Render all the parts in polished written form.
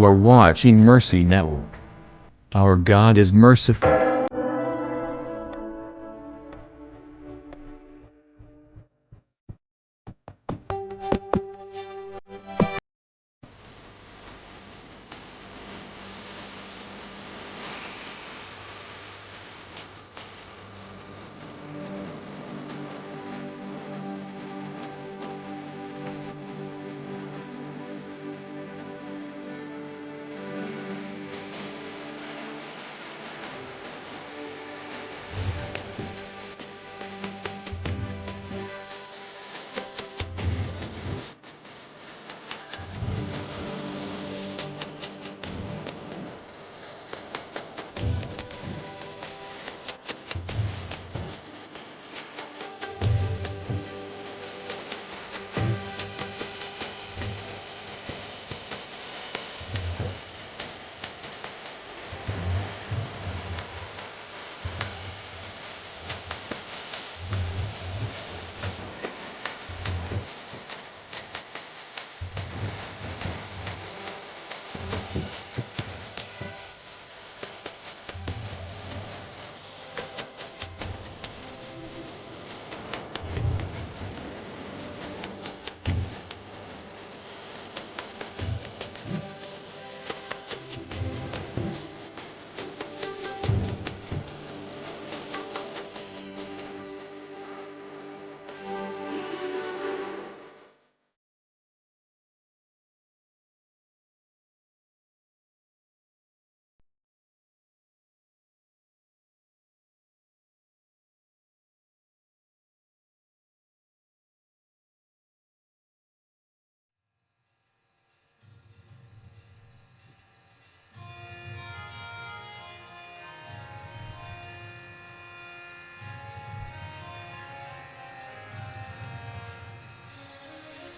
You are watching Mercy Network. Our God is merciful.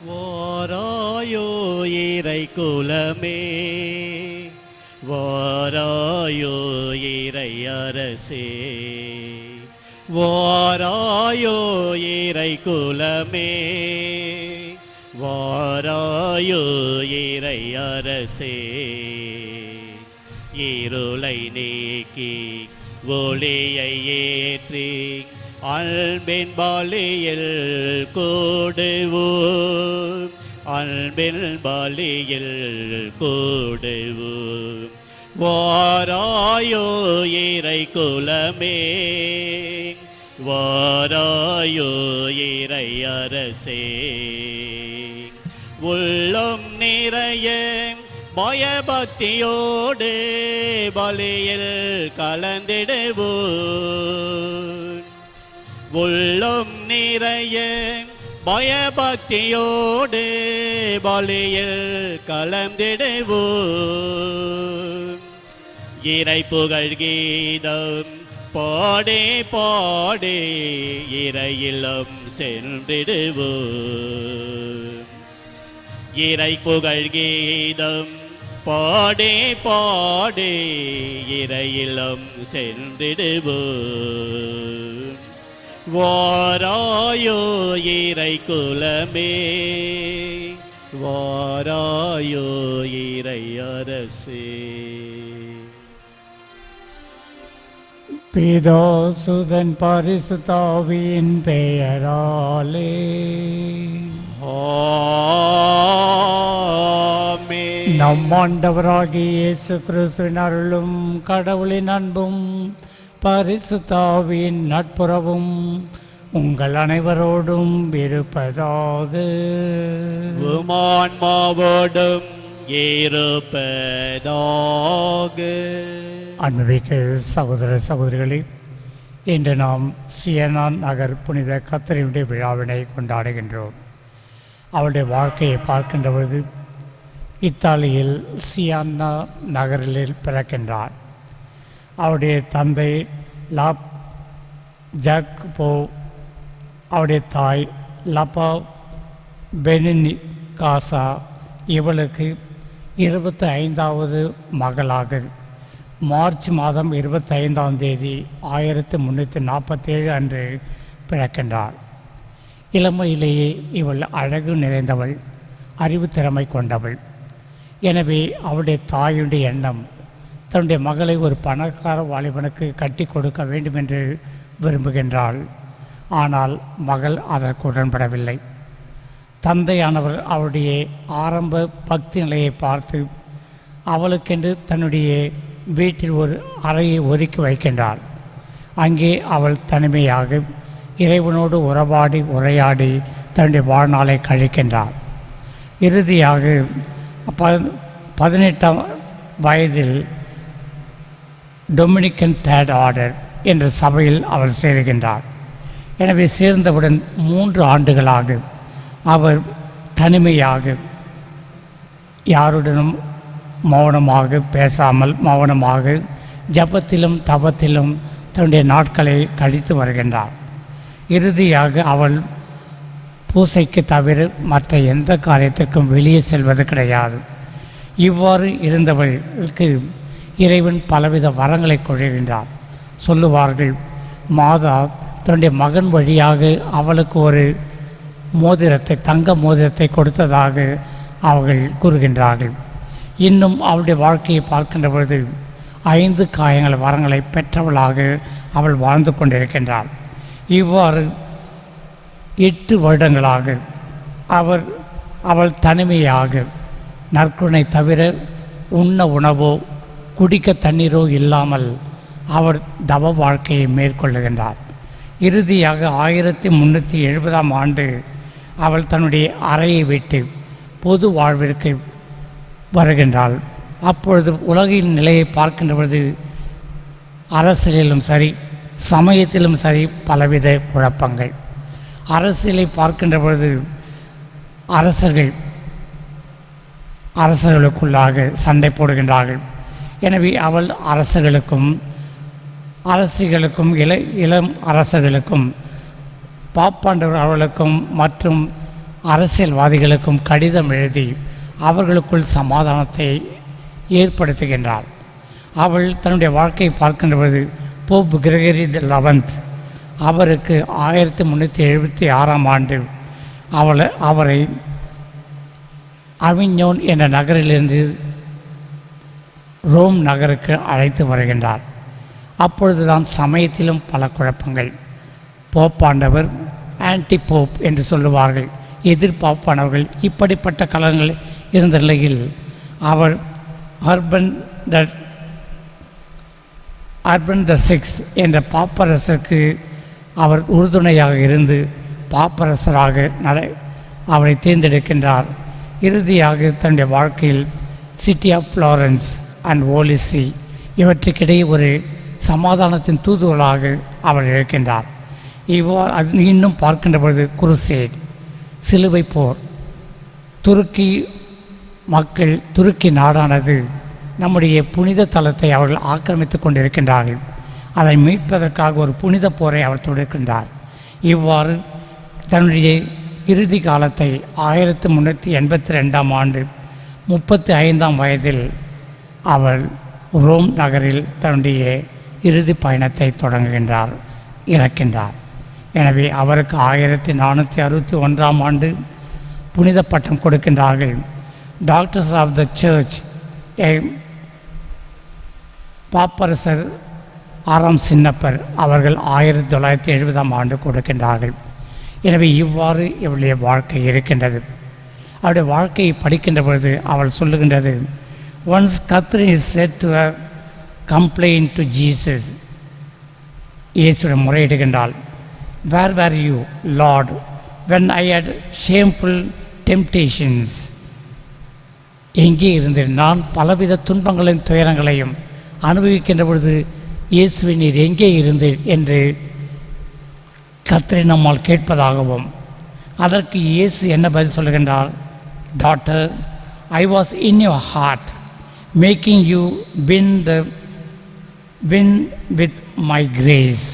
வாராயோ இறை குலமே, வாராயோ இறை அரசே, வாராயோ இறை குலமே, வாராயோ இறை அரசே. இருளை நீக்கி ஒளியை ஏற்றி அன்பின் பலியில் கூடுவோம், அன்பின் பலியில் கூடுவோம். வாராயோ இறை குலமே, வாராயோ இறை அரசே. உள்ளம் நிறைய பயபக்தியோடு பலியில் கலந்திடுவோம், உள்ளம் நிறைய பயபக்தியோடு பலியில் கலந்திடுவோம். இறை புகழ் கீதம் பாடி பாடி இறை இல்லம் சென்றிடுவோம், இறை புகழ் கீதம் பாடி பாடி இறை இல்லம் சென்றிடுவோம். வாராயோ இறை குலமே, வாராயோ இறை அரசே. பிதா சுதன் பரிசுத்த ஆவியின் பெயராலே ஆமென். நம் ஆண்டவராகிய இயேசு கிறிஸ்துவின் அருளும் கடவுளின் அன்பும் பரிசுத்த ஆவியின் நட்புறவும் உங்கள் அனைவரோடும் இருப்பதாக. உமான்மாவோடும் இருப்பதாக. அன்புமிக்க சகோதர சகோதரிகளே, இன்று நாம் சியனா நகர் புனித கத்தரினுடைய விழாவினை கொண்டாடுகின்றோம். அவருடைய வாழ்க்கையை பார்க்கின்ற பொழுது இத்தாலியில் சியானா நகரில் பிறக்கின்றார். அவருடைய தந்தை லாப் ஜாக்போ, அவருடைய தாய் லப்பா பெனினி காசா. இவளுக்கு 25வது மகளாக மார்ச் மாதம் 25ஆம் தேதி 1347 அன்று பிறக்கின்றார். இளமையிலேயே இவள் அழகு நிறைந்தவள், அறிவு திறமை கொண்டவள். எனவே அவருடைய தாயுடைய எண்ணம் தன்னுடைய மகளை ஒரு பணக்கார வாலிபனுக்கு கட்டி கொடுக்க வேண்டும் என்று விரும்புகின்றாள். ஆனால் மகள் அதற்கு உடன்படவில்லை. தந்தையானவர் அவருடைய ஆரம்ப பக்தி நிலையை பார்த்து அவளுக்கென்று தன்னுடைய வீட்டில் ஒரு அறையை ஒதுக்கி வைக்கின்றாள். அங்கே அவள் தனிமையாக இறைவனோடு உரையாடி தன்னுடைய வாழ்நாளை கழிக்கின்றாள். இறுதியாக 18ஆம் வயதில் டொமினிக்கன் தேர்ட் ஆர்டர் என்ற சபையில் அவள் சேருகின்றார். எனவே சேர்ந்தவுடன் 3 ஆண்டுகளாக அவர் தனிமையாக யாருடனும் மௌனமாக பேசாமல் மௌனமாக ஜபத்திலும் தபத்திலும் தன்னுடைய நாட்களை கழித்து வருகின்றார். இறுதியாக அவள் பூசைக்கு தவிர மற்ற எந்த காரியத்திற்கும் வெளியே செல்வது கிடையாது. இவ்வாறு இருந்தவர்களுக்கு இறைவன் பலவித வரங்களை கொள்கின்றார். சொல்லுவார்கள், மாதா தன்னுடைய மகன் வழியாக அவளுக்கு ஒரு மோதிரத்தை, தங்க மோதிரத்தை கொடுத்ததாக அவர்கள் கூறுகின்றார்கள். இன்னும் அவளுடைய வாழ்க்கையை பார்க்கின்ற பொழுது 5 காயங்கள் வரங்களை பெற்றவளாக அவள் வாழ்ந்து கொண்டிருக்கின்றாள். இவ்வாறு 8 வருடங்களாக அவள் தனிமையாக நற்கருணை தவிர உண்ண உணவோ குடிக்க தண்ணீரோ இல்லாமல் அவர் தவ வாழ்க்கையை மேற்கொள்ளுகின்றார். இறுதியாக 1370ஆம் ஆண்டு அவள் தன்னுடைய அறையை விட்டு பொது வாழ்விற்கு வருகின்றாள். அப்பொழுது உலகின் நிலையை பார்க்கின்ற பொழுது அரசியலிலும் சரி சமயத்திலும் சரி பலவித குழப்பங்கள். அரசியலை பார்க்கின்ற பொழுது அரசர்களுக்குள்ளாக சண்டை போடுகின்றார்கள். எனவே அவள் அரசிகளுக்கும் இளம் அரசர்களுக்கும் பாப்பாண்டவர் அவர்களுக்கும் மற்றும் அரசியல்வாதிகளுக்கும் கடிதம் எழுதி அவர்களுக்குள் சமாதானத்தை ஏற்படுத்துகின்றாள். அவள் தன்னுடைய வாழ்க்கையை பார்க்கின்ற பொழுது போப் கிரகரி தி 11 அவருக்கு 1376ஆம் ஆண்டு அவரை அவிஞோன் என்ற நகரிலிருந்து ரோம் நகருக்கு அழைத்து வருகின்றார். அப்பொழுதுதான் சமயத்திலும் பல குழப்பங்கள். போப்பாண்டவர் ஆன்டி போப் என்று சொல்லுவார்கள், எதிர்பாப்பானவர்கள். இப்படிப்பட்ட கலங்கள் இருந்த நிலையில் அவர் அர்பன் த 6 என்ற பாப்பரசருக்கு அவர் உறுதுணையாக இருந்து பாப்பரசராக அவரை தேர்ந்தெடுக்கின்றார். இறுதியாக தன்னுடைய வாழ்க்கையில் சிட்டி ஆஃப் ஃப்ளாரன்ஸ் அண்ட் ஓலிசி இவற்றுக்கிடையே ஒரு சமாதானத்தின் தூதுவளாக அவர் இருக்கின்றார். இவ்வாறு இன்னும் பார்க்கின்ற பொழுது குருசேட், சிலுவை போர், துருக்கி நாடானது நம்முடைய புனித தலத்தை அவர்கள் ஆக்கிரமித்து கொண்டிருக்கின்றார்கள். அதை மீட்பதற்காக ஒரு புனித போரை அவர் தொடுக்கின்றார். இவ்வாறு தன்னுடைய இறுதி காலத்தை 1382ஆம் ஆண்டு 35ஆம் வயதில் அவர் ரோம் நகரில் தன்னுடைய இறுதி பயணத்தை தொடங்குகின்றார், இறக்கின்றார். எனவே அவருக்கு 1461ஆம் ஆண்டு புனித பட்டம் கொடுக்கின்றார்கள். டாக்டர்ஸ் ஆஃப் த சர்ச் பாப்பரசர் 6ஆம் சின்னப்பர் அவர்கள் 1970ஆம் ஆண்டு கொடுக்கின்றார்கள். எனவே இவ்வாறு இவளுடைய வாழ்க்கை இருக்கின்றது. அவருடைய வாழ்க்கையை படிக்கின்ற பொழுது அவள் சொல்லுகின்றது, once Catherine is set to complain to Jesus. இயேசுடன் முறையிடுகின்றாள், where were you lord when I had shameful temptations. எங்கே இருந்தேன்? நான் பலவித துன்பங்களையும் துயரங்களையும் அனுபவிக்கின்ற பொழுது இயேசுவை நீர் எங்கே இருந்தேன் என்று கர்த்தரை நம்மால் கேட்பதாகவும், அதற்கு இயேசு என்ன பதில் சொல்கின்றார்? Daughter, I was in your heart making you win with my grace.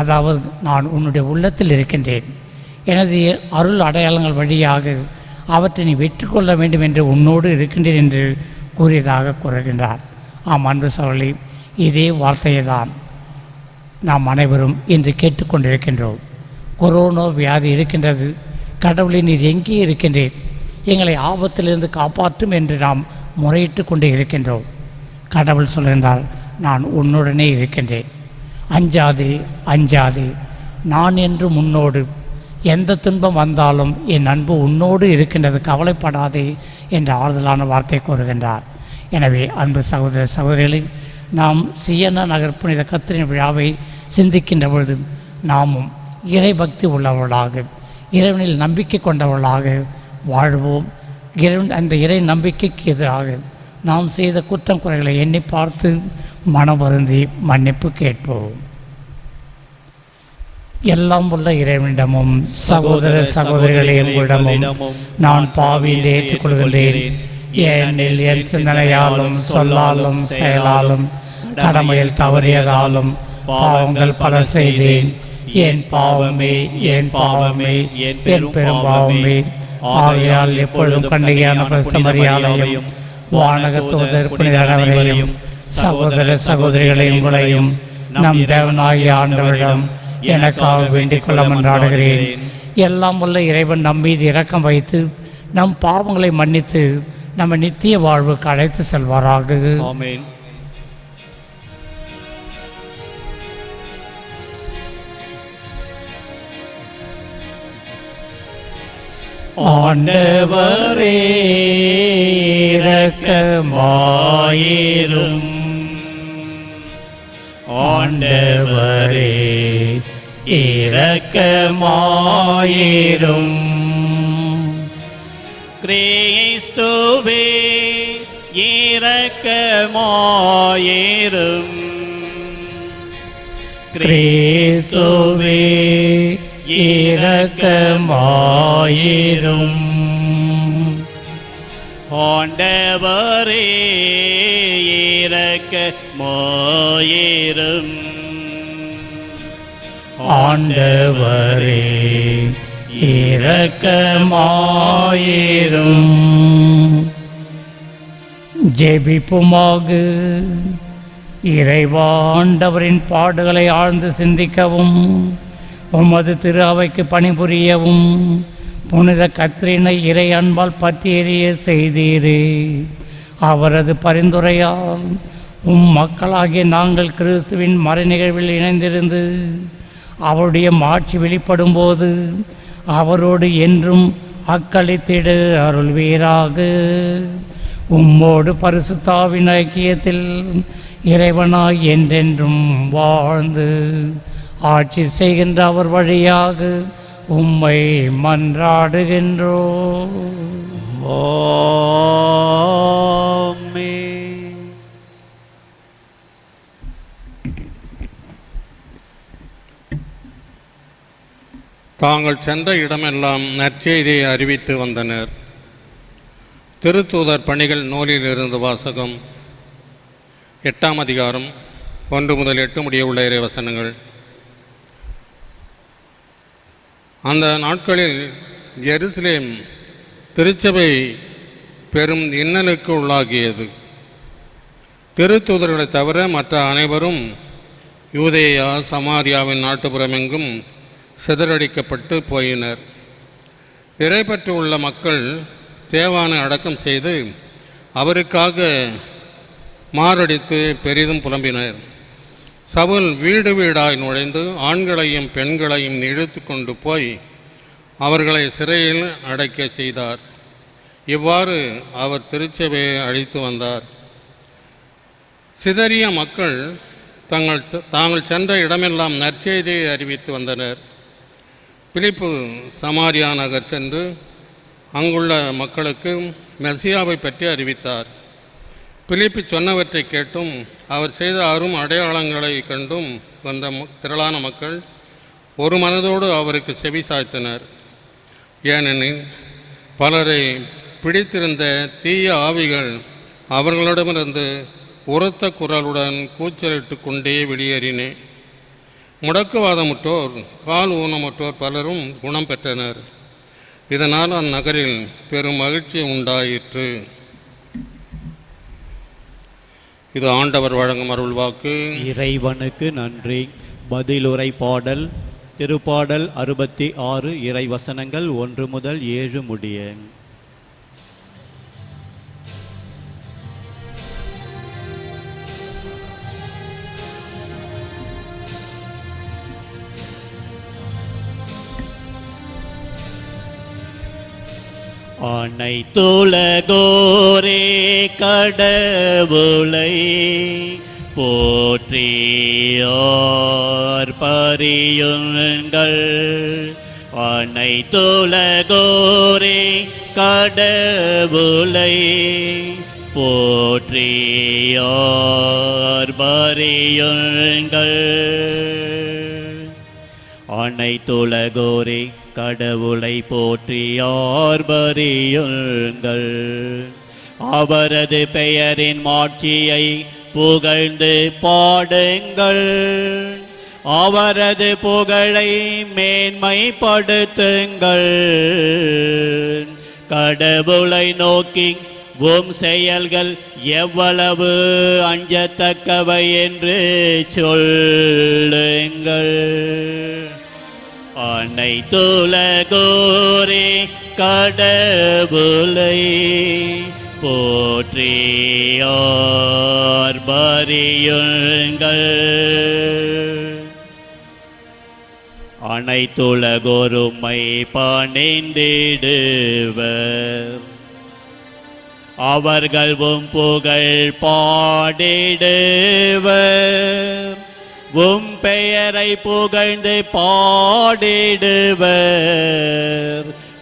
அதாவது நான் உன்னுடைய உள்ளத்தில் இருக்கின்றேன், எனது அருள் அடையாளங்கள் வழியாக அவற்றை நீ வெற்றி கொள்ள வேண்டும் என்று உன்னோடு இருக்கின்றேன் என்று கூறியதாக கூறுகின்றார். ஆம் அன்பு சகோதரி, இதே வார்த்தையை தான் நாம் அனைவரும் இன்று கேட்டுக்கொண்டிருக்கின்றோம். கொரோனா வியாதி இருக்கின்றது, கடவுளை நீர் எங்கே இருக்கின்றேன், எங்களை ஆபத்திலிருந்து காப்பாற்றும் என்று நாம் முறையிட்டு கொண்டு இருக்கின்றோம். கடவுள் சொல்கின்றார், நான் உன்னுடனே இருக்கின்றேன், அஞ்சாதே அஞ்சாதே, நான் என்று முன்னோடு, எந்த துன்பம் வந்தாலும் என் அன்பு உன்னோடு இருக்கின்றது, கவலைப்படாதே என்ற ஆறுதலான வார்த்தை கூறுகின்றார். எனவே அன்பு சகோதர சகோதரிகளை, நாம் சியன்னா நகர் புனித கத்தரின் விழாவை சிந்திக்கின்ற பொழுது நாமும் இறை பக்தி உள்ளவர்களாக, இறைவனில் நம்பிக்கை கொண்டவர்களாக வாழ்வோம். அந்த இறை நம்பிக்கைக்கு எதிராக நாம் செய்த குற்றம் குறைகளை எண்ணி பார்த்து மனம் வருந்தி மன்னிப்பு கேட்போம். எல்லாம் உள்ள இறைவனிடமும் சகோதர சகோதரிகளே உங்களிடமும் நான் பாவியில் ஏற்றுக்கொள்கின்றேன். ஏனெனில் என் சிந்தனையாலும் சொல்லாலும் செயலாலும் கடமையில் தவறியதாலும் பாவங்கள் பல செய்தேன். என் பாவமே என் பாவமே என் பெரும் பாவமே. ஆகையால் எப்பொழுதும் கண்ணிகையான மரியாதையும் வானக தூதர் புனிதரையும் சகோதர சகோதரிகளை உங்களையும் நம் தேவனாகிய ஆண்டவரிடம் எனக்காக வேண்டிக் கொள்ள மன்றாடுகிறேன். எல்லாம் உள்ள இறைவன் நம் மீது இரக்கம் வைத்து நம் பாவங்களை மன்னித்து நம்ம நித்திய வாழ்வுக்கு அழைத்து செல்வாராக. ஆமென். ஆண்டவரே இரக்கமாயிரும். ஆண்டவரே இரக்கமாயிரும். கிறிஸ்துவே இரக்கமாயிரும். கிறிஸ்துவே இரக்கமாயிரும். ஆண்டவரே இரக்கமாயிரும். ஆண்டவரே இரக்கமாயிரும். ஜெபிப்புமாக. இறைவா, ஆண்டவரின் பாடுகளை ஆழ்ந்து சிந்திக்கவும் உமது திரு அவைக்கு பணிபுரியவும் புனித கத்ரீனை இறை அன்பால் பற்றி எறிய செய்தீரே. அவரது பரிந்துரையால் மக்களாகிய நாங்கள் கிறிஸ்துவின் மறைநிகழ்வில் இணைந்திருந்து அவருடைய மாட்சி வெளிப்படும் போது அவரோடு என்றும் அக்களித்திடு அருள்வீராக. உம்மோடு பரிசுத்தாவின் ஐக்கியத்தில் இறைவனாய் என்றென்றும் வாழ்ந்து ஆட்சி செய்கின்ற அவர் வழியாக உம்மை மன்றாடுகின்றோம். ஆமென். தாங்கள் சென்ற இடமெல்லாம் நற்செய்தியை அறிவித்து வந்தனர். திருத்தூதர் பணிகள் நூலில் இருந்து வாசகம். 8ஆம் அதிகாரம் 1 முதல் 8 முடிய உள்ள இறைவசனங்கள். அந்த நாட்களில் எருசலேம் திருச்சபை பெரும் இன்னலுக்கு உள்ளாகியது. திருத்தூதர்களை தவிர மற்ற அனைவரும் யூதேயா சமாரியாவின் நாட்டுப்புறமெங்கும் சிதறடிக்கப்பட்டு போயினர். இறைப்பற்று உள்ள மக்கள் தேவானை அடக்கம் செய்து அவருக்காக மாரடித்து பெரிதும் புலம்பினர். சவுல் வீடு வீடாய் நுழைந்து ஆண்களையும் பெண்களையும் இழுத்து கொண்டு போய் அவர்களை சிறையில் அடைக்க செய்தார். இவ்வாறு அவர் திருச்சபையை அழித்து வந்தார். சிதறிய மக்கள் தாங்கள் சென்ற இடமெல்லாம் நற்செய்தியை அறிவித்து வந்தனர். பிலிப்பு சமாரியா நகர் சென்று அங்குள்ள மக்களுக்கு மெசியாவை பற்றி அறிவித்தார். பிலிப்பு சொன்னவற்றை கேட்டும் அவர் செய்த அரும் அடையாளங்களை கண்டும் வந்த திரளான மக்கள் ஒரு மனதோடு அவருக்கு செவி சாய்த்தனர். ஏனெனில் பலரை பிடித்திருந்த தீய ஆவிகள் அவர்களிடமிருந்து உரத்த குரலுடன் கூச்சலிட்டு கொண்டே வெளியேறின. முடக்குவாதமுற்றோர், கால் ஊனமுற்றோர் பலரும் குணம் பெற்றனர். இதனால் அந்நகரில் பெரும் மகிழ்ச்சி உண்டாயிற்று. இது ஆண்டவர் வழங்கும் அருள் வாக்கு. இறைவனுக்கு நன்றி. பதிலுரை பாடல். திருப்பாடல் 66 இறைவசனங்கள் 1 முதல் 7 முடிய. அனைத்துலகோரே கடவுளை போற்றியோர் பரியுங்கள். அனைத்துலகோரே கடவுளை போற்றியோர் பரியுங்கள். அனைத்துலகோரே கடவுளை போற்றியோர் பரியுங்கள். அவரது பெயரின் மாட்சியை புகழ்ந்து பாடுங்கள். அவரது புகழை மேன்மைப்படுத்துங்கள். கடவுளை நோக்கி உம் செயல்கள் எவ்வளவு அஞ்சத்தக்கவை என்று சொல்லுங்கள். அனைத்துலகோரே கடவுளை போற்றியோர் பரியுங்கள். அனைத்துலகோருமை பணிந்திடுவர். அவர்கள் உம் புகழ் பாடிடுவர். உம் பெயரை புகழ்ந்து பாடிடுவர்.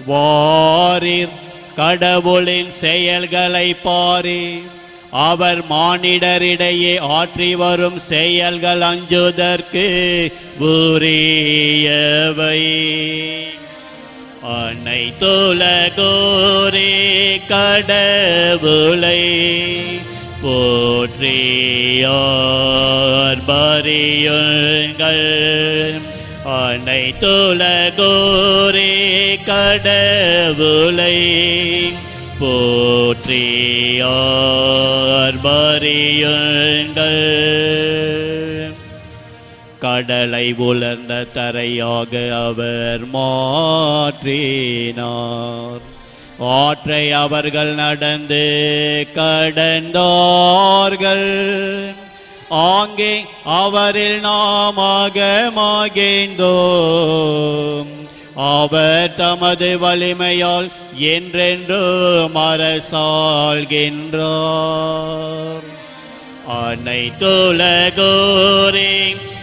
வாரீர் கடவுளின் செயல்களை பாரீர். அவர் மானிடரிடையே ஆற்றி வரும் செயல்கள் அஞ்சுதற்கு உரியவை. அனைத்துலகோரே கடவுளை போற்றியோர் பரியுங்கள். அனைத்துலகோரே கடவுளை போற்றியோர் பரியுங்கள். கடலை உலர்ந்த தரையாக அவர் மாற்றினார். ஆற்றை அவர்கள் நடந்து கடந்தார்கள். ஆங்கே அவரில் நாம் மகிழ்ந்தோம். அவர் தமது வலிமையால் என்றென்றும் அரசாள்கின்றார். அனைத்துலகோரே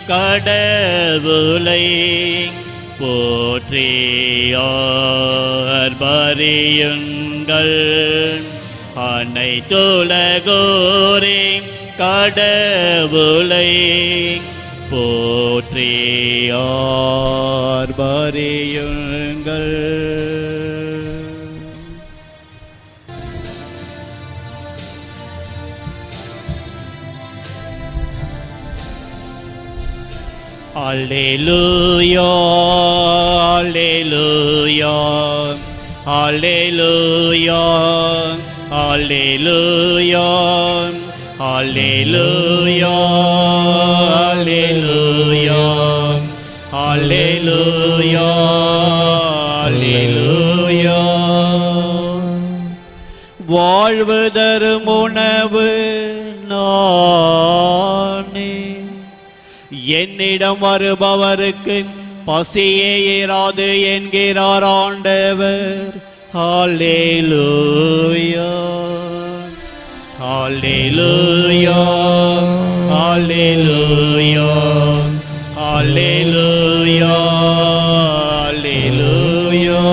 கடவுளை போற்றியோர் பரியுங்கள். அனைத்துலகோரே கடவுளை போற்றியோர் பரியுங்கள். Alleluia, Alleluia, Alleluia, Alleluia, Alleluia, Alleluia, Alleluia, Alleluia. வாழ்வு தரும் உணவு நானே. என்னிடம் வருபவருக்கு பசியே இராது என்கிறார் ஆண்டவர். ஹல்லேலூயா, ஹல்லேலூயா, ஹல்லேலூயா, ஹல்லேலூயா, ஹல்லேலூயா.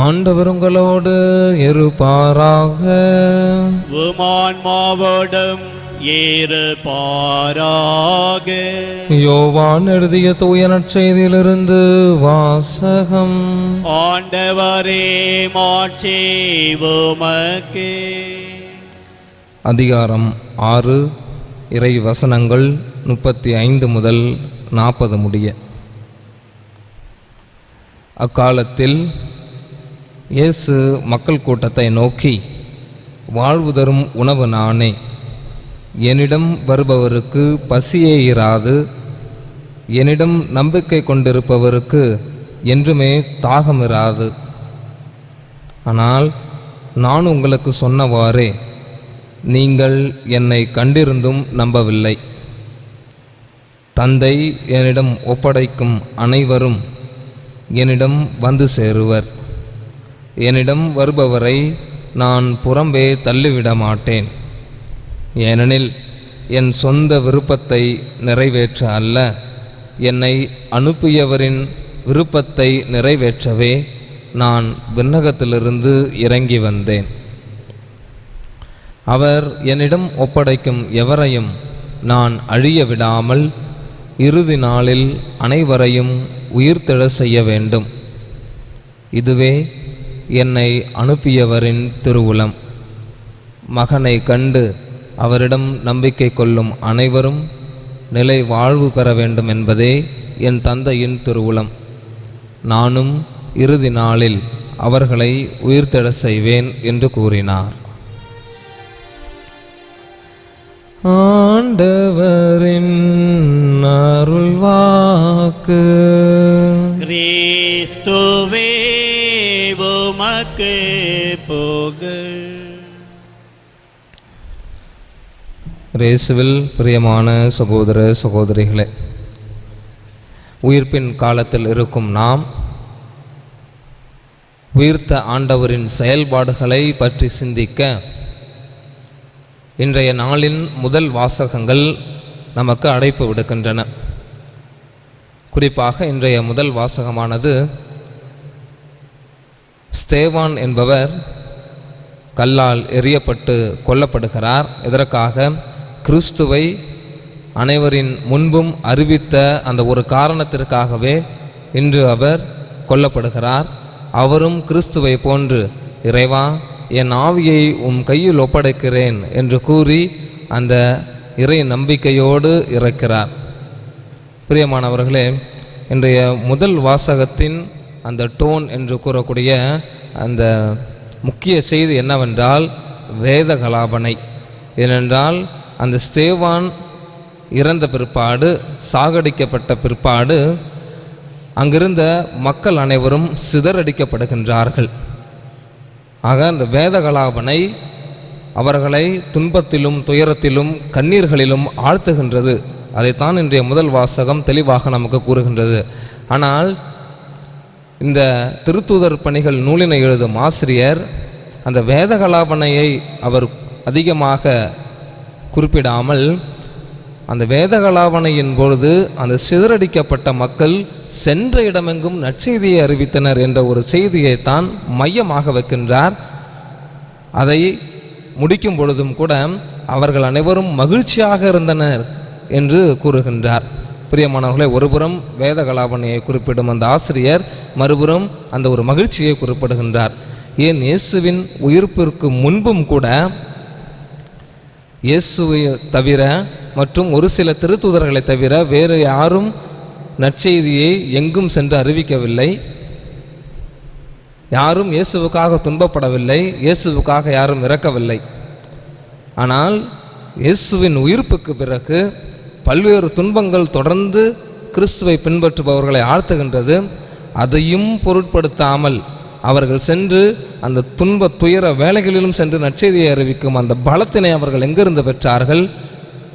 ஆண்டவர் உங்களோடு இருப்பாராக. உமான்மாவோடும் இருப்பாராக. யோவான் எழுதிய தூய நற்செய்தியிலிருந்து வாசகம். ஆண்டவரே மாட்சி உமக்கே. அதிகாரம் 6 இறை வசனங்கள் 35 முதல் 40 முடிய. அக்காலத்தில் இயேசு மக்கள் கூட்டத்தை நோக்கி, வாழ்வு தரும் உணவு நானே. என்னிடம் வருபவருக்கு பசியே இராது. என்னிடம் நம்பிக்கை கொண்டிருப்பவருக்கு என்றுமே தாகமிராது. ஆனால் நான் உங்களுக்கு சொன்னவாறே நீங்கள் என்னை கண்டிருந்தும் நம்பவில்லை. தந்தை என்னிடம் ஒப்படைக்கும் அனைவரும் என்னிடம் வந்து சேருவர். என்னிடம் வருபவரை நான் புறம்பே தள்ளிவிட மாட்டேன். ஏனெனில் என் சொந்த விருப்பத்தை நிறைவேற்ற அல்ல, என்னை அனுப்பியவரின் விருப்பத்தை நிறைவேற்றவே நான் விண்ணகத்திலிருந்து இறங்கி வந்தேன். அவர் என்னிடம் ஒப்படைக்கும் எவரையும் நான் அழிய விடாமல் இறுதி நாளில் அனைவரையும் உயிர்த்தெழ செய்ய வேண்டும். இதுவே என்னை அனுப்பியவரின் திருவுளம். மகனை கண்டு அவரிடம் நம்பிக்கை கொள்ளும் அனைவரும் நிலை வாழ்வு பெற வேண்டும் என்பதே என் தந்தையின் திருவுளம். நானும் இறுதி நாளில் அவர்களை உயிர்த்தெழ செய்வேன் என்று கூறினார். ஆண்டவரின் அருள்வாக்கு. கிறிஸ்துவே உமக்கு புகழ். இயேசுவில் பிரியமான சகோதர சகோதரிகளே, உயிர்ப்பின் காலத்தில் இருக்கும் நாம் உயிர்த்த ஆண்டவரின் செயல்பாடுகளை பற்றி சிந்திக்க இன்றைய நாளின் முதல் வாசகங்கள் நமக்கு அழைப்பு விடுக்கின்றன. குறிப்பாக இன்றைய முதல் வாசகமானது ஸ்தேவான் என்பவர் கல்லால் எறியப்பட்டு கொல்லப்படுகிறார். இதற்காக கிறிஸ்துவை அனைவரின் முன்பும் அறிவித்த அந்த ஒரு காரணத்திற்காகவே இன்று அவர் கொல்லப்படுகிறார். அவரும் கிறிஸ்துவை போன்று, இறைவா, என் ஆவியை உம் கையில் ஒப்படைக்கிறேன் என்று கூறி அந்த இறை நம்பிக்கையோடு இறக்கிறார். பிரியமானவர்களே, இன்றைய முதல் வாசகத்தின் அந்த டோன் என்று கூறக்கூடிய அந்த முக்கிய செய்தி என்னவென்றால் வேத கலாபனை. ஏனென்றால் அந்த ஸ்தேவான் இறந்த பிற்பாடு, சாகடிக்கப்பட்ட பிற்பாடு அங்கிருந்த மக்கள் அனைவரும் சிதறடிக்கப்படுகின்றார்கள். ஆக அந்த வேத கலாபனை அவர்களை துன்பத்திலும் துயரத்திலும் கண்ணீர்களிலும் ஆழ்த்துகின்றது. அதைத்தான் இன்றைய முதல் வாசகம் தெளிவாக நமக்கு கூறுகின்றது. ஆனால் இந்த திருத்தூதர் பணிகள் நூலினை எழுதும் ஆசிரியர் அந்த வேத கலாபனையை அவர் அதிகமாக குறிப்பிடாமல் அந்த வேதகலாவணையின் பொழுது அந்த சிதறடிக்கப்பட்ட மக்கள் சென்ற இடமெங்கும் நற்செய்தியை அறிவித்தனர் என்ற ஒரு செய்தியைத்தான் மையமாக வைக்கின்றார். அதை முடிக்கும் பொழுதும் கூட அவர்கள் அனைவரும் மகிழ்ச்சியாக இருந்தனர் என்று கூறுகின்றார். பிரியமானவர்களை, ஒருபுறம் வேதகலாவணையை குறிப்பிடும் அந்த ஆசிரியர் மறுபுறம் அந்த ஒரு மகிழ்ச்சியை குறிப்பிடுகின்றார். ஏன் இயேசுவின் உயிர்ப்பிற்கு முன்பும் கூட இயேசுவை தவிர மற்றும் ஒரு சில திருத்தூதர்களை தவிர வேறு யாரும் நற்செய்தியை எங்கும் சென்று அறிவிக்கவில்லை. யாரும் இயேசுவுக்காக துன்பப்படவில்லை, இயேசுவுக்காக யாரும் இறக்கவில்லை. ஆனால் இயேசுவின் உயிர்ப்புக்கு பிறகு பல்வேறு துன்பங்கள் தொடர்ந்து கிறிஸ்துவை பின்பற்றுபவர்களை ஆழ்த்துகின்றது. அதையும் பொருட்படுத்தாமல் அவர்கள் சென்று அந்த துன்ப துயர வேலைகளிலும் சென்று நற்செய்தியை அறிவிக்கும் அந்த பலத்தினை அவர்கள் எங்கிருந்து பெற்றார்கள்?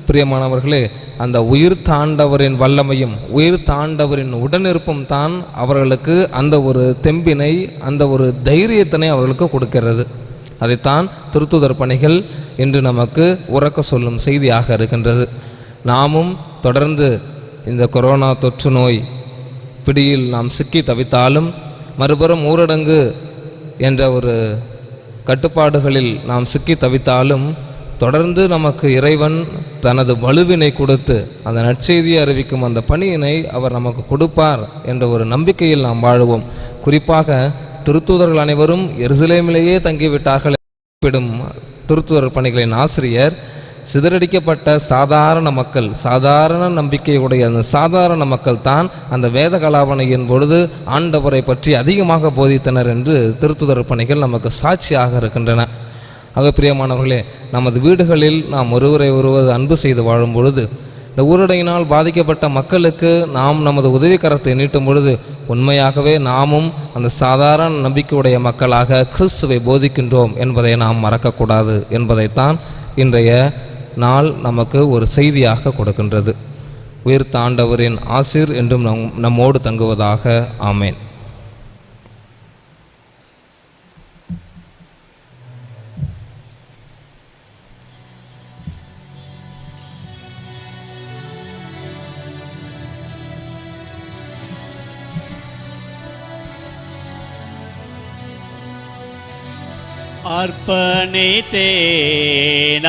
பிரியமானவர்களே, அந்த உயிர் தாண்டவரின் வல்லமையும் உயிர் தாண்டவரின் உடனிருப்பும் தான் அவர்களுக்கு அந்த ஒரு தெம்பினை, அந்த ஒரு தைரியத்தினை அவர்களுக்கு கொடுக்கிறது. அதைத்தான் திருத்தூதர் பணிகள் இன்று நமக்கு உறக்க சொல்லும் செய்தியாக இருக்கின்றது. நாமும் தொடர்ந்து இந்த கொரோனா தொற்று நோய் பிடியில் நாம் சிக்கி தவித்தாலும், மறுபுறம் ஊரடங்கு என்ற ஒரு கட்டுப்பாடுகளில் நாம் சிக்கி தவித்தாலும், தொடர்ந்து நமக்கு இறைவன் தனது வலுவினை கொடுத்து அந்த நற்செய்தியை அறிவிக்கும் அந்த பணியினை அவர் நமக்கு கொடுப்பார் என்ற ஒரு நம்பிக்கையில் நாம் வாழுவோம். குறிப்பாக திருத்தூதர்கள் அனைவரும் எருசலேமிலேயே தங்கிவிட்டார்கள் என்றும் திருத்தூதர் பணிகளின் ஆசிரியர் சிதறடிக்கப்பட்ட சாதாரண மக்கள், சாதாரண நம்பிக்கையுடைய அந்த சாதாரண மக்கள் தான் அந்த வேத கலாவணையின் பொழுது ஆண்டவரை பற்றி அதிகமாக போதித்தனர் என்று திருத்தூதர் பணிகள் நமக்கு சாட்சியாக இருக்கின்றன. ஆக பிரியமானவர்களே, நமது வீடுகளில் நாம் ஒருவரை ஒருவர் அன்பு செய்து வாழும் பொழுது, இந்த ஊரடங்கினால் பாதிக்கப்பட்ட மக்களுக்கு நாம் நமது உதவிக்கரத்தை நீட்டும் பொழுது உண்மையாகவே நாமும் அந்த சாதாரண நம்பிக்கையுடைய மக்களாக கிறிஸ்துவை போதிக்கின்றோம் என்பதை நாம் மறக்கக்கூடாது என்பதைத்தான் இன்றைய நாள் நமக்கு ஒரு செய்தியாக கொடுக்கின்றது. உயிர் தாண்டவரின் ஆசீர் என்றும் நம்மோடு தங்குவதாக. ஆமேன். அர்ப்பணித்தேன்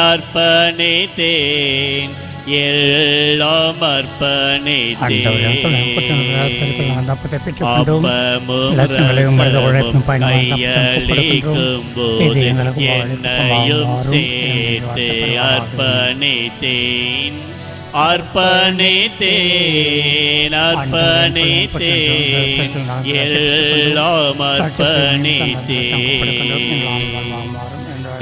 அர்ப்பணித்தேன் எல்லாம் என்னையும் சேர்த்து அர்ப்பணித்தேன் அர்ப்பணித்தேன் அர்ப்பணித்தேன் எல்லாம் அர்ப்பணித்தேன்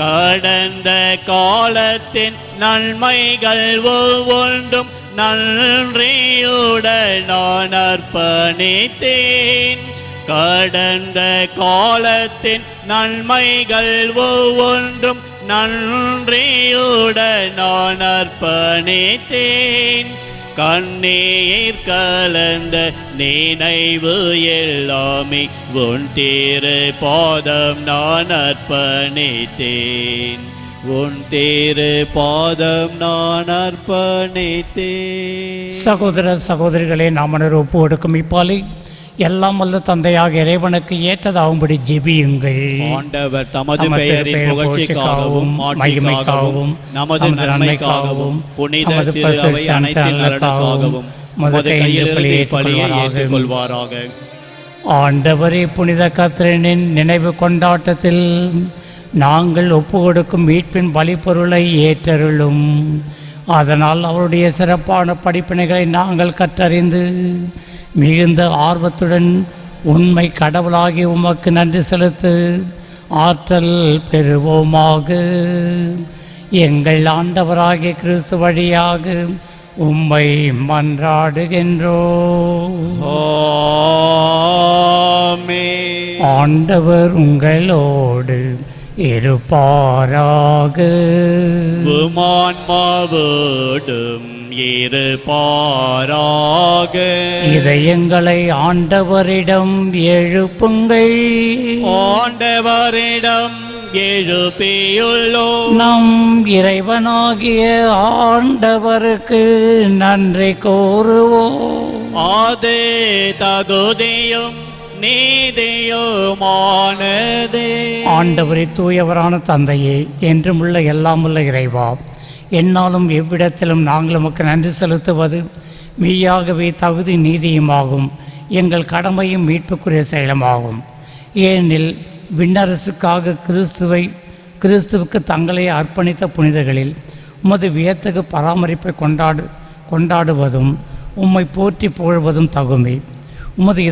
கடந்த காலத்தின் நன்மைகள் ஒவ்வொன்றும் நன்றியுடன் நான் அர்ப்பணித்தேன் கடந்த காலத்தின் நன்மைகள் ஒவ்வொன்றும் நன்றியுடன் நான் அர்ப்பணித்தேன் கண்ணீர் கலந்த நினைவு எல்லாமே உன் திரு பாதம் நான் அர்ப்பணித்தேன் உன் திரு பாதம் நான் அர்ப்பணித்தேன். சகோதர சகோதரிகளே, நாம் அனைவரும் ஒப்பு கொடுக்கும் இப்பாலை எல்லாம் வல்ல தந்தையாக இறைவனுக்கு ஏற்றதாகும்படி ஜெபியுங்கள். ஆண்டவர் தமது பெயரின் புகழ்ச்சிக்காகவும் மாட்சிக்காகவும் நமது நன்மைக்காகவும் புனித திரு அவை அனைத்தின் நலனுக்காகவும் உமது கையிலிருந்து பலியை ஏற்றுக்கொள்வாராக. ஆண்டவரே, புனித கத்ரீனின் நினைவு கொண்டாட்டத்தில் நாங்கள் ஒப்பு கொடுக்கும் மீட்பின் பலிப்பொருளை ஏற்றருளும். அதனால் அவருடைய சிறப்பான படிப்பினைகளை நாங்கள் கற்றறிந்து மிகுந்த ஆர்வத்துடன் உண்மை கடவுளாகி உமக்கு நன்றி செலுத்து ஆற்றல் பெறுவோமாக. எங்கள் ஆண்டவராகிய கிறிஸ்து வழியாக உம்மை மன்றாடுகின்றோம். ஆமென். ஆண்டவர் உங்களோடு இருப்பாராக. உமான்மாவோடும் இருப்பாராக. இதயங்களை ஆண்டவரிடம் எழுப்புங்கள். ஆண்டவரிடம் எழுப்பியுள்ளோம். நம் இறைவனாகிய ஆண்டவருக்கு நன்றி கூறுவோம். அது தகுதியும் நீதியுமானதே. ஆண்டவரே, தூயவரான தந்தையே, என்றுமுள்ள எல்லாமுள்ள இறைவா, என்னாலும் எவ்விடத்திலும் நாங்கள் உமக்கு நன்றி செலுத்துவது மெய்யாகவே தகுதி நீதியுமாகும், எங்கள் கடமையும் மீட்புக்குரிய செயலுமாகும். ஏனெனில் விண்ணரசுக்காக கிறிஸ்துவுக்கு தங்களை அர்ப்பணித்த புனிதர்களில் உமது வியத்தகு பராமரிப்பை கொண்டாடுவதும் உம்மை போற்றி புகழ்வதும் தகுமே. உமது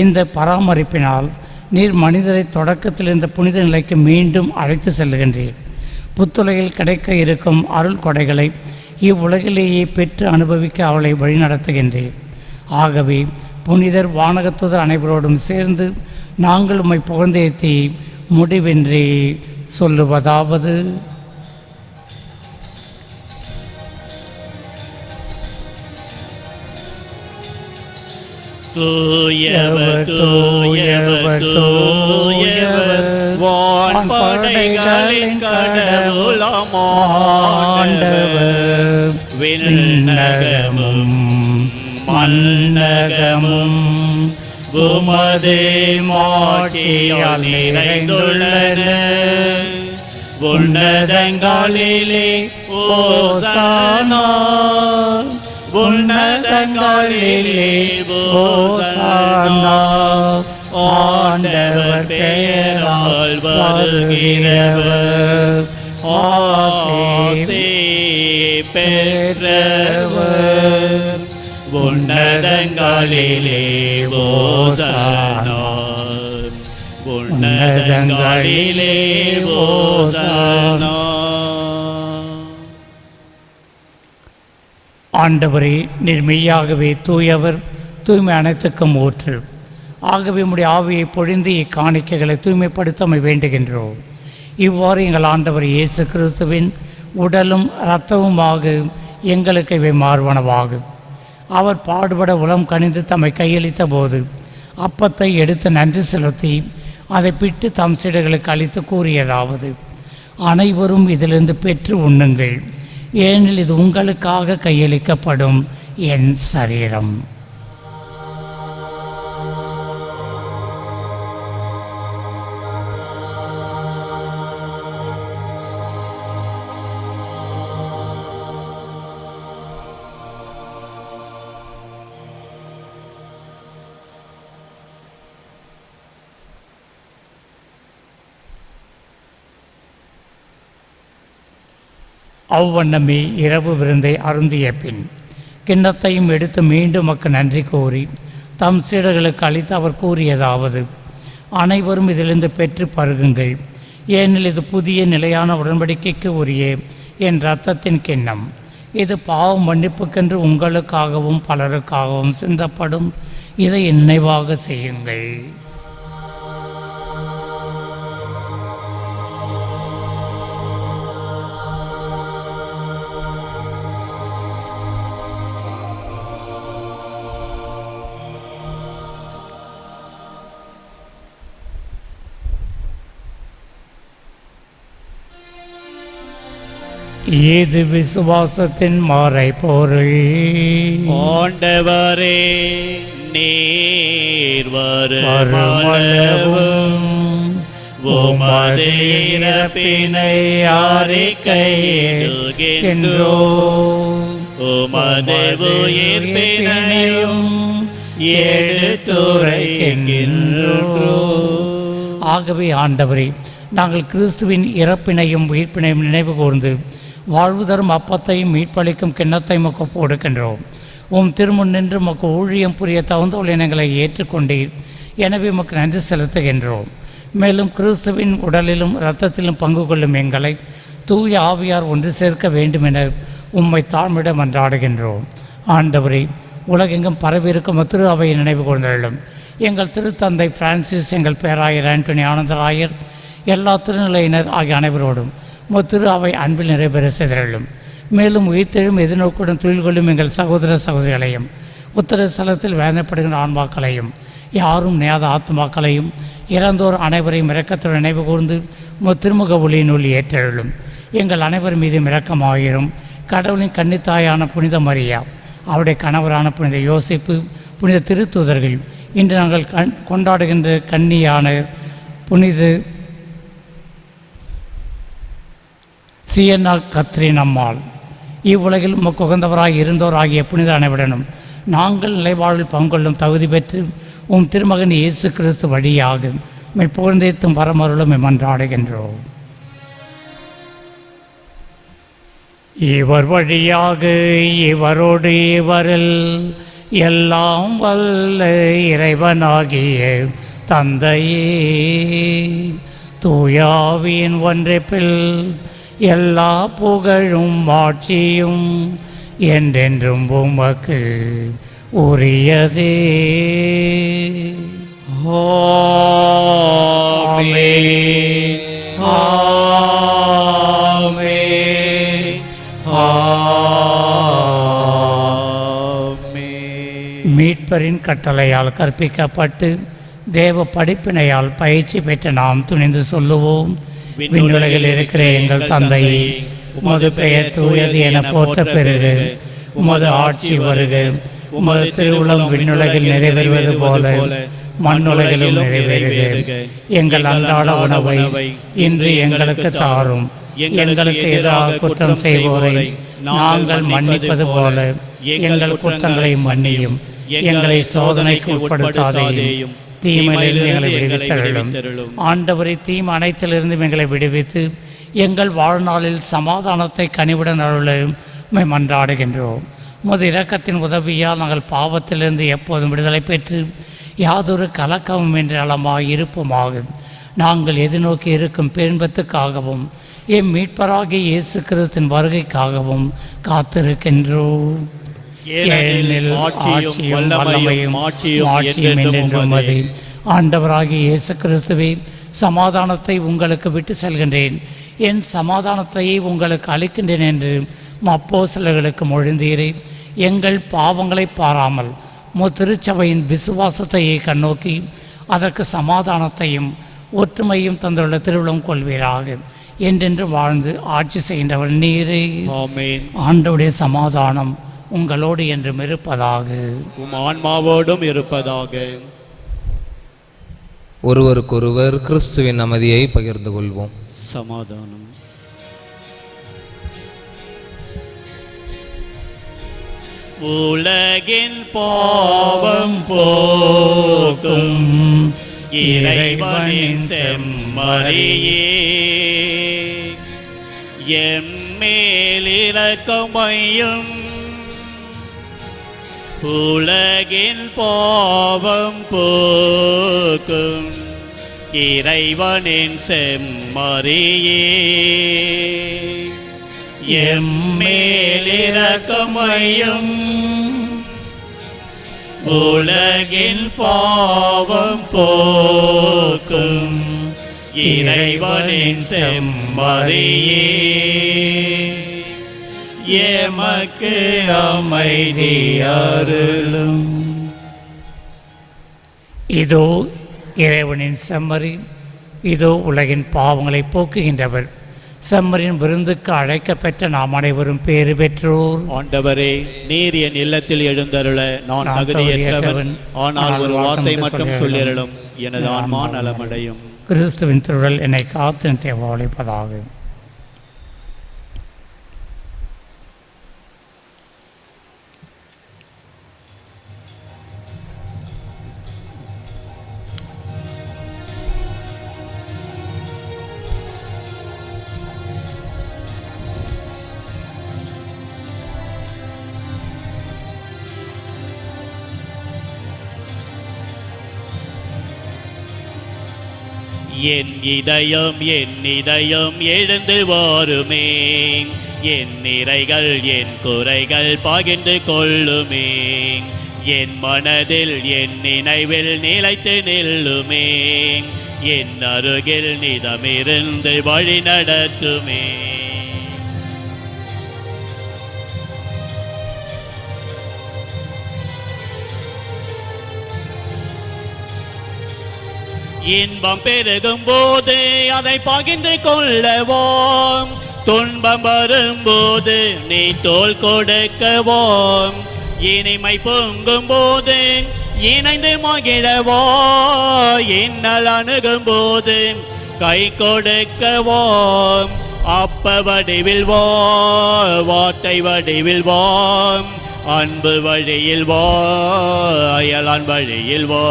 இந்த பராமரிப்பினால் நீர் மனிதரை தொடக்கத்தில் இந்த புனித நிலைக்கு மீண்டும் அழைத்து செல்கின்றீர். புத்துலகில் கிடைக்க இருக்கும் அருள் கொடைகளை இவ்வுலகிலேயே பெற்று அனுபவிக்க அவளை வழிநடத்துகின்றீர். ஆகவே புனிதர் வானகத்துதர் அனைவரோடும் சேர்ந்து நாங்கள் உம்மை புகழ்ந்தேத்தி முடிவின்றி சொல்லுவதாவது: தூயவர் தூயவர் தூயவர் வான்படைகளின் கடவுளமாண்டவர். விண்ணகமும் மண்ணகமும் உமது மாட்சியால் நிறைந்துள்ளன. உன்னதங்களிலே ஓசானா, உன்னதங்களிலே ஓசானா. ஆண்டவர் பெயரால் வருகிறவர் ஆசி பெற்றவர். உன்னதங்களிலே ஓசானா, உன்னதங்களிலே ஓசானா. ஆண்டவரே, நீர் மெய்யாகவே தூயவர், தூய்மை அனைத்துக்கும் ஊற்று. ஆகவே உம்முடைய ஆவியை பொழிந்து இக்காணிக்கைகளை தூய்மைப்படுத்த வேண்டுகின்றோம். இவ்வாறு எங்கள் ஆண்டவர் இயேசு கிறிஸ்துவின் உடலும் இரத்தமுமாக எங்களுக்கு இவை மாறுவனவாகும். அவர் பாடுபட உளம் கனிந்து தம்மை கையளித்த போது அப்பத்தை எடுத்து நன்றி செலுத்தி அதை பிட்டு தம் சீடர்களுக்கு அளித்து கூறியதாவது: அனைவரும் இதிலிருந்து பெற்று உண்ணுங்கள், ஏனெனில் இது உங்களுக்காக கையளிக்கப்படும் என் சரீரம். அவ்வண்ணமே இரவு விருந்தை அருந்திய பின் கிண்ணத்தையும் எடுத்து மீண்டும் மக்கள் நன்றி கூறி தம் சீடர்களுக்கு அளித்து அவர் கூறியதாவது, அனைவரும் இதிலிருந்து பெற்று பருகுங்கள், ஏனெனில் இது புதிய நிலையான உடன்படிக்கைக்கு உரிய என் இரத்தத்தின் கிண்ணம். இது பாவம் மன்னிப்புக்கென்று உங்களுக்காகவும் பலருக்காகவும் சிந்தப்படும். இதை நினைவாக செய்யுங்கள். இது விசுவாசத்தின் மறை பொருள். ஆண்டவரே, நீர் வருமளவும் உமது இறப்பினை அறிக்கையிடுகின்றோம், உமது உயிர்ப்பினையும் எடுத்துரைக்கின்றோம். ஆகவே ஆண்டவரே, நாங்கள் கிறிஸ்துவின் இறப்பினையும் உயிர்ப்பினையும் நினைவு கூர்ந்து வாழ்வு தரும் அப்பத்தையும் மீட்பளிக்கும் கிண்ணத்தையும் மக்கு கொடுக்கின்றோம். உம் திருமுன் நின்று மக்கு ஊழியம் புரிய தகுந்தோல் இனங்களை ஏற்றுக்கொண்டீர். எனவே மக்கு நன்றி செலுத்துகின்றோம். மேலும் கிறிஸ்துவின் உடலிலும் இரத்தத்திலும் பங்கு கொள்ளும் எங்களை தூய ஆவியார் ஒன்று சேர்க்க வேண்டும் என உம்மை தாழ்மையிடம் மன்றாடுகின்றோம். ஆண்டவரே, உலகெங்கும் பரவியிருக்கும் திரு அவையை நினைவு கூர்ந்தருளும். எங்கள் திருத்தந்தை பிரான்சிஸ், எங்கள் பேராயர் ஆண்டனி ஆனந்தராயர், எல்லா திருநிலையினர் ஆகிய அனைவரோடும் திரு அவை அன்பில் நிறைவேற செய்தருளும். மேலும் உயிர்த்தெழும் எதிர்நோக்குடன் தொழில் கொள்ளும் எங்கள் சகோதர சகோதரிகளையும் உத்தர ஸ்தலத்தில் வேதனைப்படுகின்ற ஆன்மாக்களையும் யாரும் நேத ஆத்மாக்களையும் இறந்தோர் அனைவரையும் இரக்கத்துடன் நினைவு கூர்ந்து திருமுக ஒளியினுள் ஏற்றருளும். எங்கள் அனைவர் மீதும் இரக்கமாயிரும். கடவுளின் கன்னித்தாயான புனித மரியா, அவருடைய கணவரான புனித யோசிப்பு, புனித திருத்தூதர்கள், இன்று நாங்கள் கொண்டாடுகின்ற கன்னியான புனித சியன்னா கத்ரீன் அம்மாள், இவ்வுலகில் உமக்கு உகந்தவராக இருந்தோர் ஆகிய புனித அனைவருடனும் நாங்கள் நிலைவாழ்வில் பங்கொள்ளும் தகுதி பெற்று உம் திருமகன் இயேசு கிறிஸ்து வழியாக புகழ்ந்தேத்தும் வரமருளும் மன்றாடுகின்றோம். இவர் வழியாக இவரோடு இவரில் எல்லாம் வல்ல இறைவனாகிய தந்தையே, தூயாவியின் ஒன்றிப்பில் எல்லா புகழும் ஆட்சியும் என்றென்றும் உமக்கு உரியதே. ஆமென். ஆமென். ஆமென். மீட்பரின் கட்டளையால் கற்பிக்கப்பட்டு தேவ படிப்பினையால் பயிற்சி பெற்ற நாம் துணிந்து சொல்லுவோம். விண்ணுலகில் இருக்கிற எங்கள் தந்தையே, உமது பெயர் தூயது என போற்ற பெறுக. உமது ஆட்சி வருக. உமது திருவுளம் விண்ணுலகில் நிறைவேறுவது போல மண்ணுலகிலும் நிறைவேறுக. எங்கள் அன்றாட உணவை இன்று எங்களுக்கு தாரும். எங்களுக்கு எதிராக குற்றம் செய்வோரை நாங்கள் மன்னிப்பது போல எங்கள் குற்றங்களை மன்னியும். எங்களை சோதனைக்கு உட்படுத்தாதேயும், தீமையிலிருந்து எங்களை விடுவித்தருளும். ஆண்டவரை, தீமை அனைத்திலிருந்து எங்களை விடுவித்து எங்கள் வாழ்நாளில் சமாதானத்தை கனிவுடன் அருள மன்றாடுகின்றோம். உமது இரக்கத்தின் உதவியால் நாங்கள் பாவத்திலிருந்து எப்போதும் விடுதலை பெற்று யாதொரு கலக்கமும் என்று நலமாய் இருப்போமாக. நாங்கள் எதிர்நோக்கி இருக்கும் பேரின்பத்துக்காகவும் எம் மீட்பராகிய இயேசு கிறிஸ்துவின் வருகைக்காகவும் காத்திருக்கின்றோம். ஏனெனில் ஆட்சியும் வல்லமையும் மாட்சியும் என்றென்றும் உமதே. ஆண்டவராகிய இயேசு கிறிஸ்துவே, சமாதானத்தை உங்களுக்கு விட்டு செல்கின்றேன், என் சமாதானத்தையே உங்களுக்கு அளிக்கின்றேன் என்று அப்போஸ்தலர்களுக்கு மொழிந்தீரே. எங்கள் பாவங்களை பாராமல் திருச்சபையின் விசுவாசத்தையே கண்ணோக்கி அதற்கு சமாதானத்தையும் ஒற்றுமையும் தந்துள்ள திருவிழம் கொள்வீராக. என்றென்று வாழ்ந்து ஆட்சி செய்கின்றவர் நீரே. ஆமென். ஆண்டவருடைய சமாதானம் உங்களோடு என்றும் இருப்பதாக. உம் ஆன்மாவோடும் இருப்பதாக. ஒருவருக்கொருவர் கிறிஸ்துவின் அமைதியை பகிர்ந்து கொள்வோம். சமாதானம். உலகின் பாவம் போக்கும் இறைவனின் செம்மறியே, எம் மேல் இரக்கமையும் உலகின் பாவம் போக்கும் இறைவனின் செம்மறியே எம்மேல் இரக்கமையும் உலகின் பாவம் போக்கும் இறைவனின் செம்மறியே எமக்கு அமைதி அருளும். இதோ இறைவனின் செம்மறி, இதோ உலகின் பாவங்களை போக்குகின்றவர். செம்மறியின் விருந்துக்கு அழைக்கப்பெற்ற நாம் அனைவரும் பேறு பெற்றோர். ஆண்டவரே, நீர் என் இல்லத்தில் எழுந்தருள நான் தகுதியற்றவன். ஆனால் ஒரு வார்த்தை மட்டும் சொல்லியருளும், எனது ஆன்மா நலமடையும். கிறிஸ்துவின் திருடல் என்னை காத்து தேவழைப்பதாக. என் இதயம் எழுந்து வாருமே, என் நிறைகள் என் குறைகள் பகிர்ந்து கொள்ளுமே, என் மனதில் என் நினைவில் நிலைத்து நில்லுமே, என் அருகில் நிதமிருந்து வழி நடத்துமே. இன்பம் பெருகும் போது அதை பகிர்ந்து கொள்ளவோம், துன்பம் வரும்போது நீ தோள் கொடுக்கவோம், இனிமை பொங்கும் போது இணைந்து மகிழவோ, இன்னல் அணுகும் போது கை கொடுக்கவோம். அப்ப வடிவில் வா, வார்த்தை வடிவில் வா, அன்பு வழியில் வா, அயலான் வழியில் வா.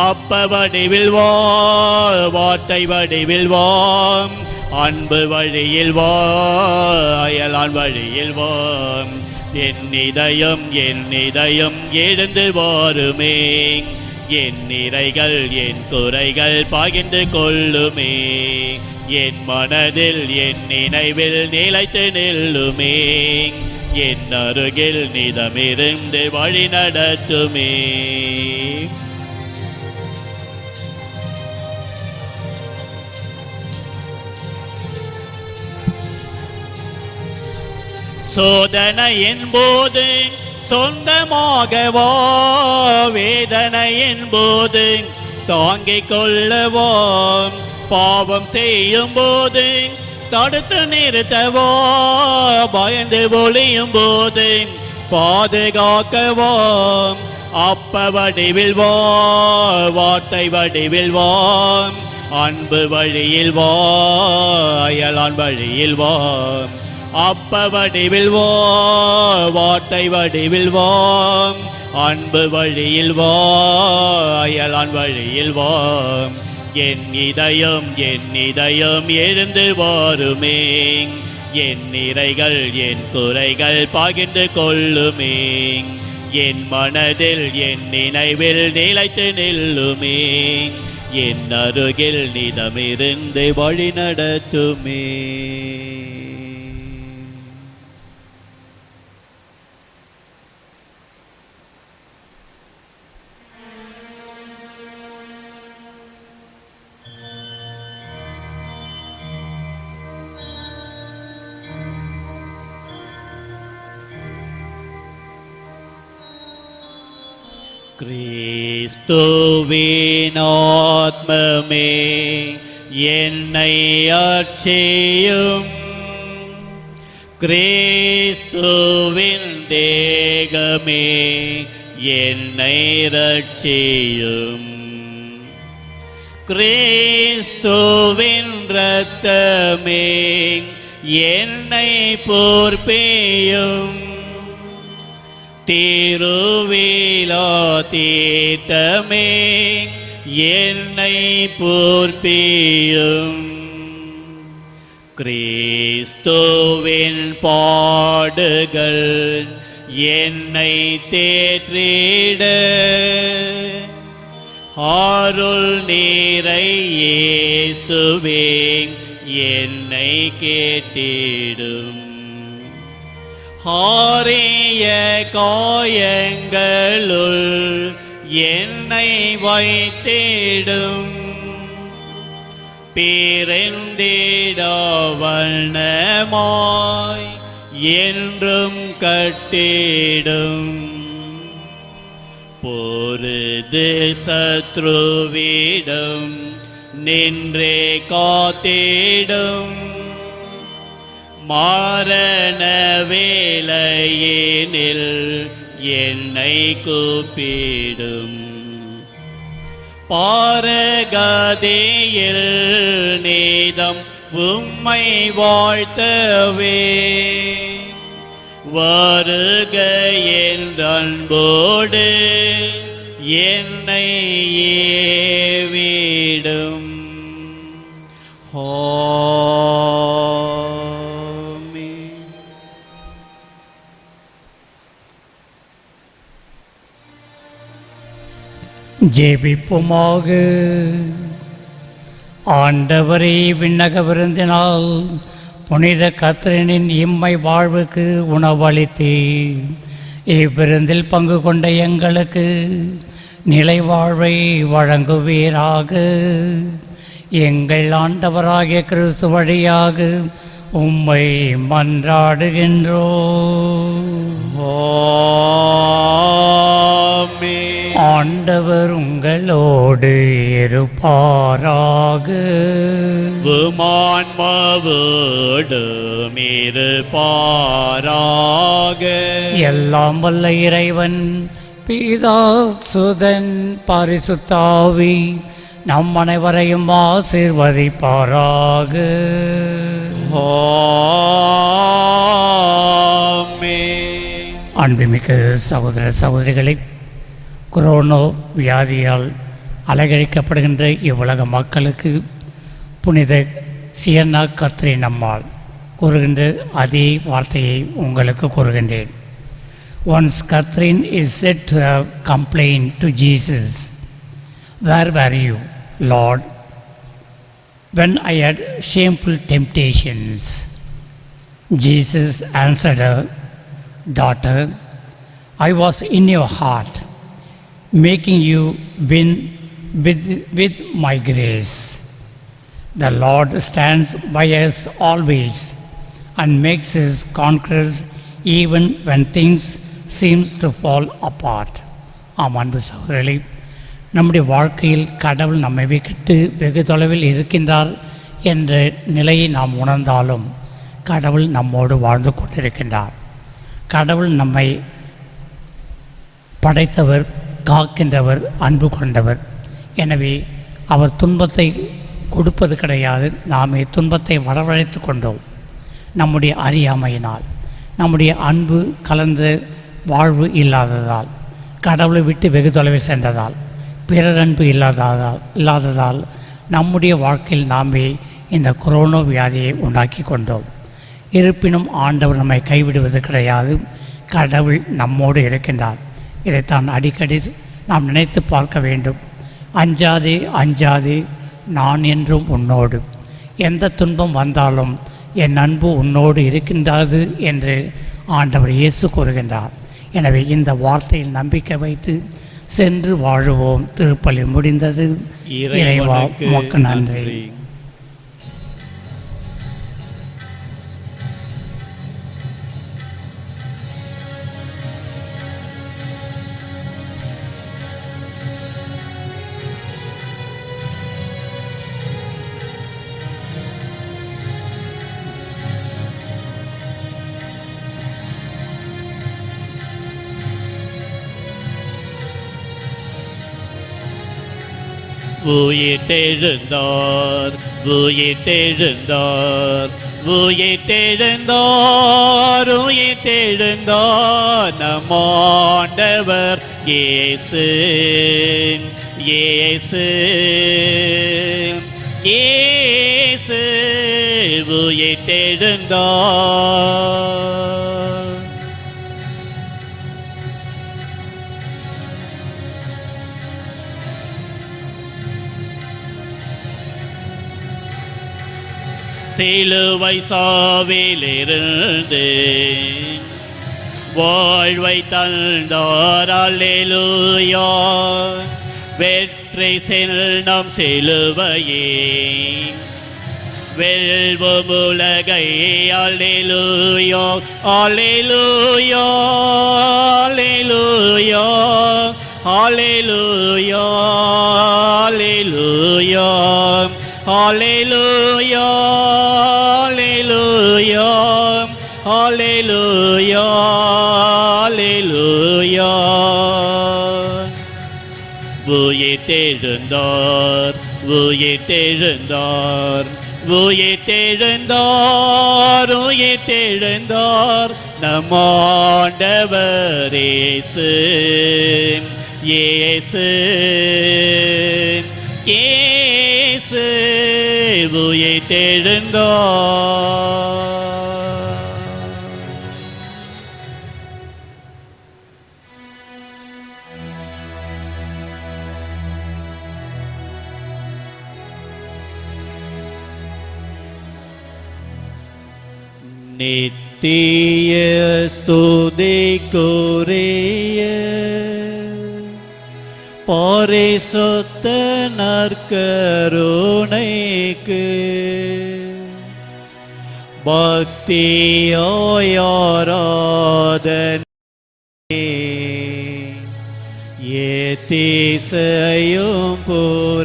அப்ப வடிவில் வா, வார்த்தை வடிவில் வா, அன்பு வழியில் வா, அயலான் வழியில் வா. என் இதயம் எழுந்து வாருமே, என் நிறைகள் என் குறைகள் பகிர்ந்து கொள்ளுமே, என் மனதில் என் நினைவில் நிலைத்து நில்லுமே, என் அருகில் நிதமிருந்து வழி நடத்துமே. சோதனையின் போது சொந்தமாகவோ, வேதனையின் போது தாங்கிக் கொள்ளவோ, பாவம் செய்யும் போது தடுத்து நிறுத்தவோ, பயந்து ஒளியும் போது பாதுகாக்கவோ. அப்ப வடிவில் வா, வார்த்தை வடிவில் வா, அன்பு வழியில் வா, அயலான் வழியில் வா. அப்ப வடிவில் வா, வார்த்தை வடிவில் வா, அன்பு வழியில் வா, அயலான் வழியில் வா. என் இதயம் எழுந்து வாருமே, என் நிறைகள் என் குறைகள் பகிர்ந்து கொள்ளுமே, என் மனதில் என் நினைவில் நிலைத்து நில்லுமே, என் அருகில் நிதமிருந்து வழி நடத்துமே. கிறிஸ்துவின் ஆத்மமே என்னை அர்ச்சியும், கிறிஸ்துவின் தேகமே என்னை ரட்சியும், கிறிஸ்துவின் இரத்தமே என்னை பொறுப்பேயும், திருவிழா தீர்த்தமே என்னை பொறுப்பேயும், கிறிஸ்துவின் பாடுகள் என்னை தேற்றிட அருள் நீரை இயேசுவே என்னை கேட்டிடும். ஆரிய காயங்களுள் என்னை வைத்திடும். பிறந்திட வண்ணமாய் என்றும் கட்டிடும். பொருது சத்ருவிடம் நின்றே காத்திடும். மரண வேளையினில் என்னை கூப்பிடும். பாரகதியில் நீதம் உம்மை வாழ்த்தவே வருக என்ற அன்போடு என்னை ஏவிடும். ஆமென். ஜெபிப்போமாக. ஆண்டவரே, விண்ணக விருந்தினால் புனித கத்ரினின் இம்மை வாழ்வுக்கு உணவளித்து இவ்விருந்தில் பங்கு கொண்ட எங்களுக்கு நிலை வாழ்வை வழங்குவீராக. எங்கள் ஆண்டவராகிய கிறிஸ்து வழியாக உம்மை மன்றாடுகின்றோம். ஆமென். ஆண்டவர் உங்களோடு இருப்பாராக. உமான்மாவோடும் இருப்பாராக. எல்லாம் வல்ல இறைவன் பிதா சுதன் பரிசுத்தாவி நம் அனைவரையும் ஆசீர்வதிப்பாராக. ஆமென். அன்புமிக்க சகோதர சகோதரிகளை, கொரோனா வியாதியால் அலங்கரிக்கப்படுகின்ற இவ்வுலக மக்களுக்கு புனித சியன்னா கத்ரின் அம்மாள் கூறுகின்ற அதே வார்த்தையை உங்களுக்கு கூறுகின்றேன். Once Catherine is said to have complained to Jesus, "Where were you, Lord, when I had shameful temptations?" Jesus answered her, "Daughter, I was in your heart, making you win with my grace. The Lord stands by us always and makes his conquerors even when things seems to fall apart." ஆம் அன்பு சகோதரர்களே, நம்முடைய வாழ்க்கையில் கடவுள் நம்மை விட்டு வெகு தொலைவில் இருக்கின்றார் என்ற நிலையை நாம் உணர்ந்தாலும் கடவுள் நம்மோடு வாழ்ந்து கொண்டிருக்கின்றார். கடவுள் நம்மை படைத்தவர், காக்கின்றவர், அன்பு கொண்டவர். எனவே அவர் துன்பத்தை கொடுப்பது கிடையாது, நாமே துன்பத்தை வரவழைத்து கொண்டோம். நம்முடைய அறியாமையினால், நம்முடைய அன்பு கலந்த வாழ்வு இல்லாததால், கடவுளை விட்டு வெகு தொலைவில் சென்றதால், பிறர் அன்பு இல்லாததால் நம்முடைய வாழ்க்கையில் நாமே இந்த கொரோனா வியாதியை உண்டாக்கி கொண்டோம். இருப்பினும் ஆண்டவர் நம்மை கைவிடுவது கிடையாது. கடவுள் நம்மோடு இருக்கின்றார். இதைத்தான் அடிக்கடி நாம் நினைத்து பார்க்க வேண்டும். அஞ்சாதே அஞ்சாதே, நான் என்றும் உன்னோடு. எந்த துன்பம் வந்தாலும் என் அன்பு உன்னோடு இருக்கின்றது என்று ஆண்டவர் இயேசு கூறுகின்றார். எனவே இந்த வார்த்தையில் நம்பிக்கை வைத்து சென்று வாழுவோம். திருப்பலி முடிந்தது. இறைவா உமக்கு நன்றி. உயிர்த்தெழுந்தார், உயிர்த்தெழுந்தார், உயிர்த்தெழுந்தார், உயிர்த்தெழுந்தார் நம் ஆண்டவர் இயேசு, இயேசு, இயேசு உயிர்த்தெழுந்தார். சிலுவை சாவிலிருந்து வாழ்வை தந்தார். அல்லேலூயா. வெற்றி செல்லும் சிலுவையே வெல்வும் உலகை. அல்லேலூயா அல்லேலூயா அல்லேலூயா அல்லேலூயா அல்லேலூயா அல்லேலூயா அல்லேலூயா அல்லேலூயா. உயிர்த்தெழுந்தார் உயிர்த்தெழுந்தார் உயிர்த்தெழுந்தார் உயிர்த்தெழுந்தார் நம் ஆண்டவர் இயேசு இயேசு இயேசு உயிர்த்தெழுந்தார். நித்திய ஸ்துதிக்குரிய பரிசுத்த நற்கருணைக்கு பக்தியாய் ஆராதனை ஏத்திசையும் புரிவோம்.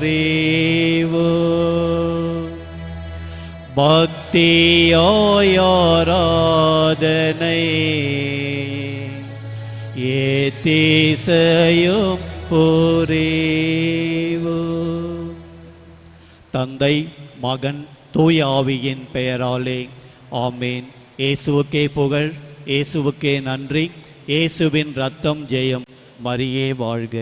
பக்தியாய் ஆராதனை ஏத்திசையும் புரிவோம். தந்தை மகன் தூய ஆவியின் பெயராலே ஆமேன். இயேசுவுக்கே புகழ், இயேசுவுக்கே நன்றி. இயேசுவின் இரத்தம் ஜெயம். மரியே வாழ்க.